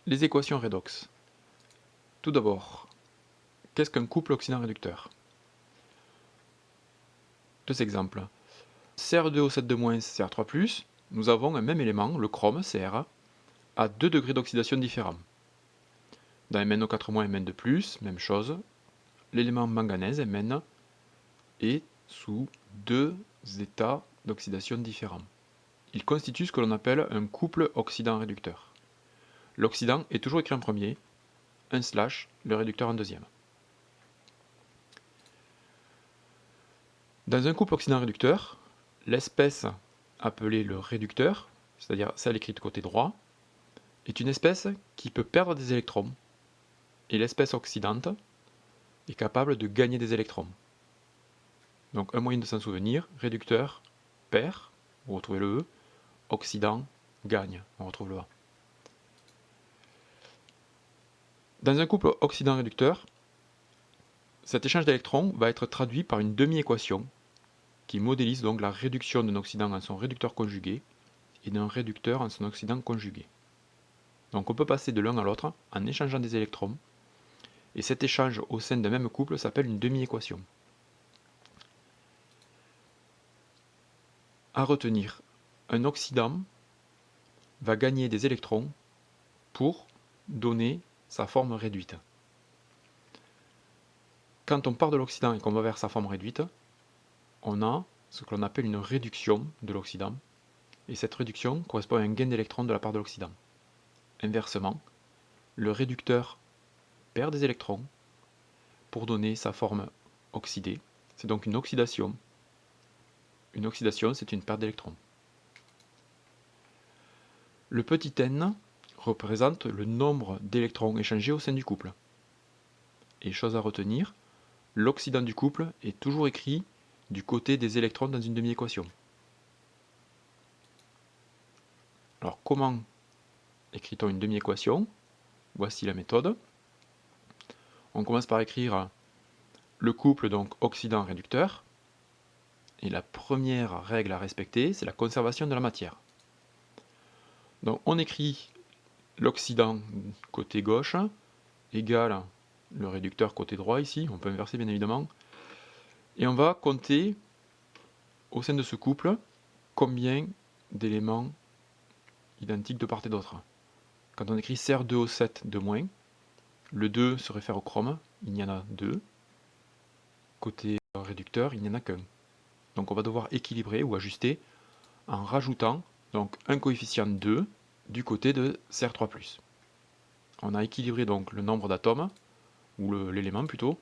Les équations redox. Tout d'abord, qu'est-ce qu'un couple oxydant-réducteur? Deux exemples. Cr2O7- Cr3+, nous avons un même élément, le chrome, Cr, à 2 degrés d'oxydation différents. Dans MnO4- Mn2+, même chose, l'élément manganèse, Mn, est sous 2 états d'oxydation différents. Il constitue ce que l'on appelle un couple oxydant-réducteur. L'oxydant est toujours écrit en premier, / le réducteur en deuxième. Dans un couple oxydant-réducteur, l'espèce appelée le réducteur, c'est-à-dire celle écrite côté droit, est une espèce qui peut perdre des électrons, et l'espèce oxydante est capable de gagner des électrons. Donc un moyen de s'en souvenir, réducteur perd, vous retrouvez le E, oxydant gagne, on retrouve le A. Dans un couple oxydant-réducteur, cet échange d'électrons va être traduit par une demi-équation qui modélise donc la réduction d'un oxydant en son réducteur conjugué et d'un réducteur en son oxydant conjugué. Donc on peut passer de l'un à l'autre en échangeant des électrons, et cet échange au sein d'un même couple s'appelle une demi-équation. À retenir, un oxydant va gagner des électrons pour donner sa forme réduite. Quand on part de l'oxydant et qu'on va vers sa forme réduite, on a ce que l'on appelle une réduction de l'oxydant, et cette réduction correspond à un gain d'électrons de la part de l'oxydant. Inversement, le réducteur perd des électrons pour donner sa forme oxydée. C'est donc une oxydation. Une oxydation, c'est une perte d'électrons. Le petit n représente le nombre d'électrons échangés au sein du couple. Et chose à retenir, l'oxydant du couple est toujours écrit du côté des électrons dans une demi-équation. Alors comment écrit-on une demi-équation? Voici la méthode. On commence par écrire le couple, donc oxydant-réducteur. Et la première règle à respecter, c'est la conservation de la matière. Donc on écrit l'oxydant côté gauche égale le réducteur côté droit ici, on peut inverser bien évidemment, et on va compter au sein de ce couple combien d'éléments identiques de part et d'autre. Quand on écrit Cr2O7-, le 2 se réfère au chrome, il y en a 2, côté réducteur il n'y en a qu'un. Donc on va devoir équilibrer ou ajuster en rajoutant donc un coefficient 2 du côté de Cr3+. On a équilibré donc le nombre d'atomes, ou l'élément plutôt,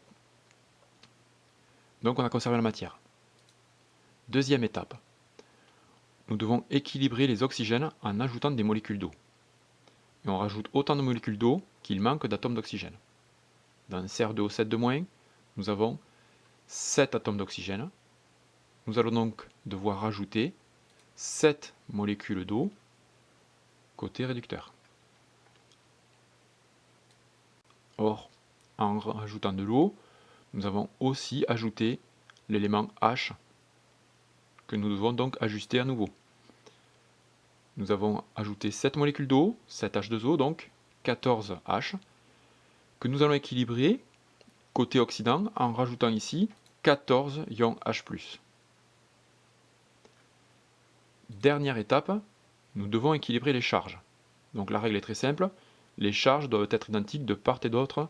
donc on a conservé la matière. Deuxième étape, nous devons équilibrer les oxygènes en ajoutant des molécules d'eau. Et on rajoute autant de molécules d'eau qu'il manque d'atomes d'oxygène. Dans Cr2O7-, nous avons 7 atomes d'oxygène. Nous allons donc devoir rajouter 7 molécules d'eau côté réducteur. Or, en rajoutant de l'eau, nous avons aussi ajouté l'élément H que nous devons donc ajuster à nouveau. Nous avons ajouté 7 molécules d'eau, 7H2O donc, 14H, que nous allons équilibrer côté oxydant en rajoutant ici 14 ions H+. Dernière étape, nous devons équilibrer les charges. Donc la règle est très simple, les charges doivent être identiques de part et d'autre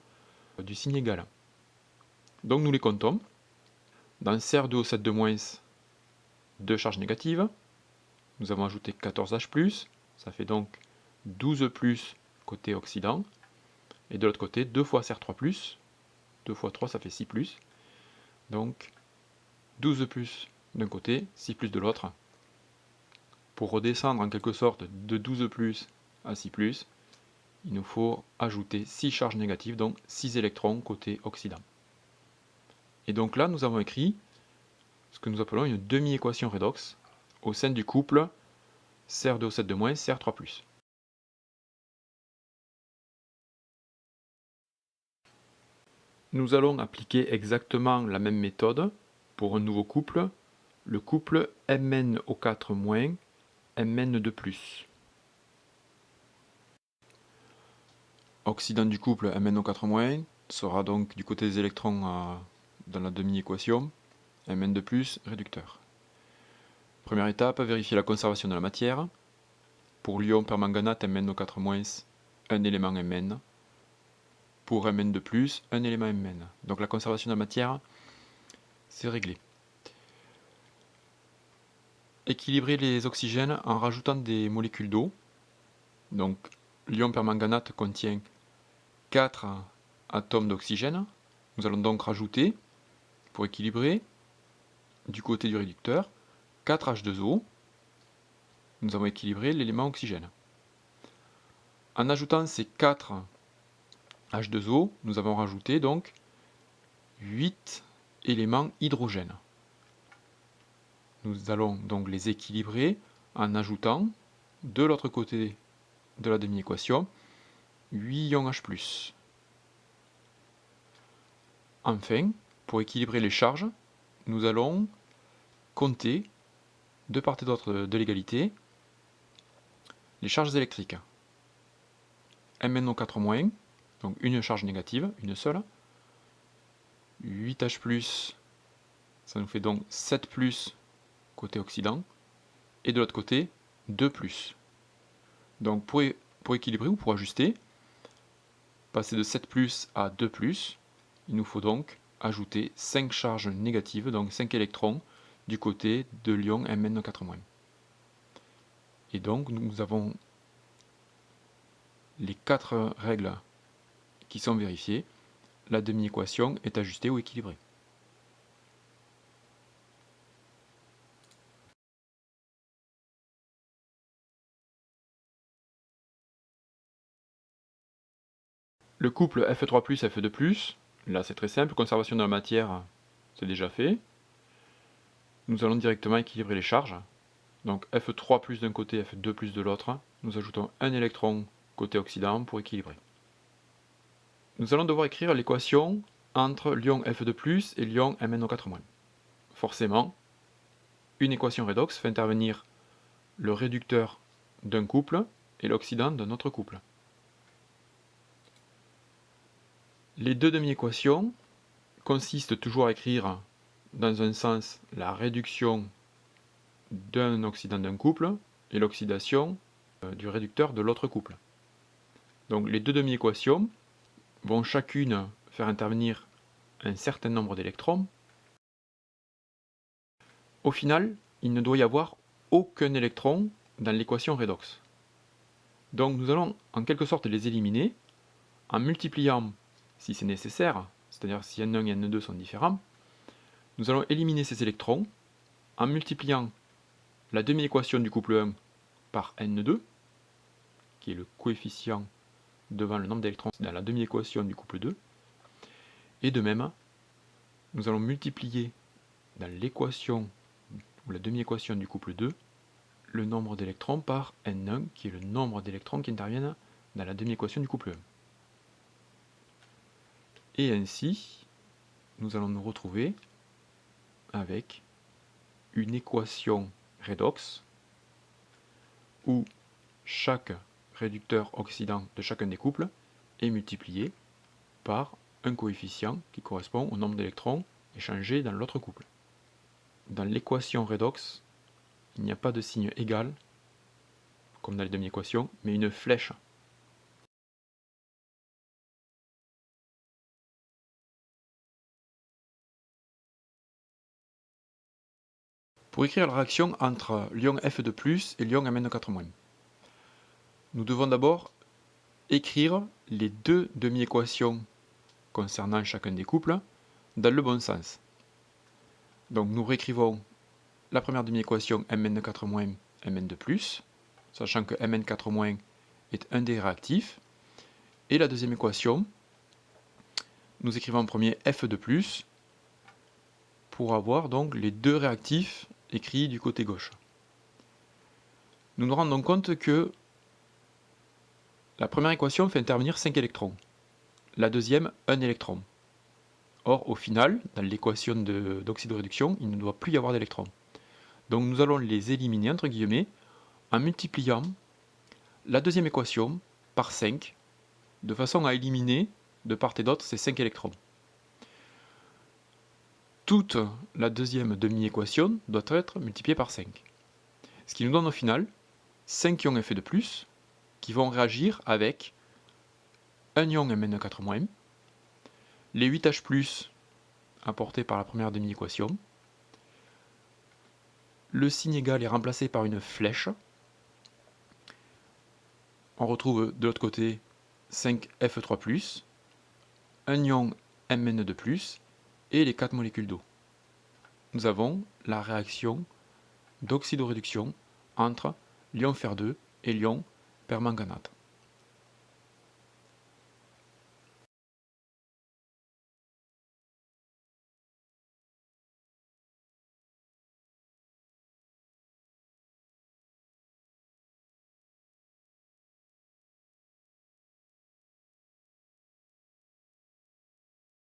du signe égal. Donc nous les comptons. Dans Cr2O7-, 2 charges négatives, nous avons ajouté 14H+, ça fait donc 12 côté oxydant, et de l'autre côté 2 fois Cr3+, 2 fois 3 ça fait 6 donc 12 d'un côté, 6 de l'autre. Pour redescendre en quelque sorte de 12 à 6 il nous faut ajouter 6 charges négatives, donc 6 électrons côté oxydant. Et donc là, nous avons écrit ce que nous appelons une demi-équation redox au sein du couple Cr2O7-, Cr3+. Nous allons appliquer exactement la même méthode pour un nouveau couple, le couple MnO4-, Mn2+. oxydant du couple MnO4- sera donc du côté des électrons dans la demi-équation, Mn de plus, réducteur. Première étape, vérifier la conservation de la matière. Pour l'ion permanganate MnO4-, un élément Mn. Pour Mn de plus, un élément Mn. Donc la conservation de la matière, c'est réglé. Équilibrer les oxygènes en rajoutant des molécules d'eau. Donc l'ion permanganate contient 4 atomes d'oxygène. Nous allons donc rajouter, pour équilibrer, du côté du réducteur, 4 H2O. Nous avons équilibré l'élément oxygène. En ajoutant ces 4 H2O, nous avons rajouté donc 8 éléments hydrogène. Nous allons donc les équilibrer en ajoutant de l'autre côté de la demi-équation 8 ions H+. Enfin, pour équilibrer les charges, nous allons compter de part et d'autre de l'égalité les charges électriques. MnO4-, donc une charge négative, une seule. 8H+, ça nous fait donc 7+, côté oxydant, et de l'autre côté, 2+. Donc pour équilibrer ou pour ajuster, passer de 7+, à 2+, il nous faut donc ajouter 5 charges négatives, donc 5 électrons, du côté de l'ion MnO4-. Et donc nous avons les 4 règles qui sont vérifiées, la demi-équation est ajustée ou équilibrée. Le couple Fe3+, Fe2+, là c'est très simple, conservation de la matière, c'est déjà fait. Nous allons directement équilibrer les charges. Donc Fe3+ d'un côté, Fe2+ de l'autre. Nous ajoutons un électron côté oxydant pour équilibrer. Nous allons devoir écrire l'équation entre l'ion Fe2+ et l'ion MnO4-. Forcément, une équation redox fait intervenir le réducteur d'un couple et l'oxydant d'un autre couple. Les deux demi-équations consistent toujours à écrire dans un sens la réduction d'un oxydant d'un couple et l'oxydation du réducteur de l'autre couple. Donc les deux demi-équations vont chacune faire intervenir un certain nombre d'électrons. Au final, il ne doit y avoir aucun électron dans l'équation redox. Donc nous allons en quelque sorte les éliminer en multipliant, si c'est nécessaire, c'est-à-dire si N1 et N2 sont différents, nous allons éliminer ces électrons en multipliant la demi-équation du couple 1 par N2, qui est le coefficient devant le nombre d'électrons dans la demi-équation du couple 2, et de même, nous allons multiplier dans l'équation ou la demi-équation du couple 2 le nombre d'électrons par N1, qui est le nombre d'électrons qui interviennent dans la demi-équation du couple 1. Et ainsi, nous allons nous retrouver avec une équation redox où chaque réducteur oxydant de chacun des couples est multiplié par un coefficient qui correspond au nombre d'électrons échangés dans l'autre couple. Dans l'équation redox, il n'y a pas de signe égal, comme dans les demi-équations, mais une flèche. Pour écrire la réaction entre l'ion Fe2+ et l'ion MnO4-, nous devons d'abord écrire les deux demi-équations concernant chacun des couples dans le bon sens. Donc nous réécrivons la première demi-équation Mn4-, Mn2+, sachant que Mn4- est un des réactifs, et la deuxième équation, nous écrivons en premier Fe2+, pour avoir donc les deux réactifs écrits du côté gauche. Nous nous rendons compte que la première équation fait intervenir 5 électrons, la deuxième 1 électron. Or, au final, dans l'équation d'oxydoréduction, il ne doit plus y avoir d'électrons. Donc nous allons les éliminer, entre guillemets, en multipliant la deuxième équation par 5, de façon à éliminer de part et d'autre ces 5 électrons. Toute la deuxième demi-équation doit être multipliée par 5. Ce qui nous donne au final 5 ions Fe2+, qui vont réagir avec un ion Mn4-, les 8H+, apportés par la première demi-équation, le signe égal est remplacé par une flèche, on retrouve de l'autre côté 5Fe3+, un ion Mn2+, et les 4 molécules d'eau. Nous avons la réaction d'oxydoréduction entre l'ion fer 2 et l'ion permanganate.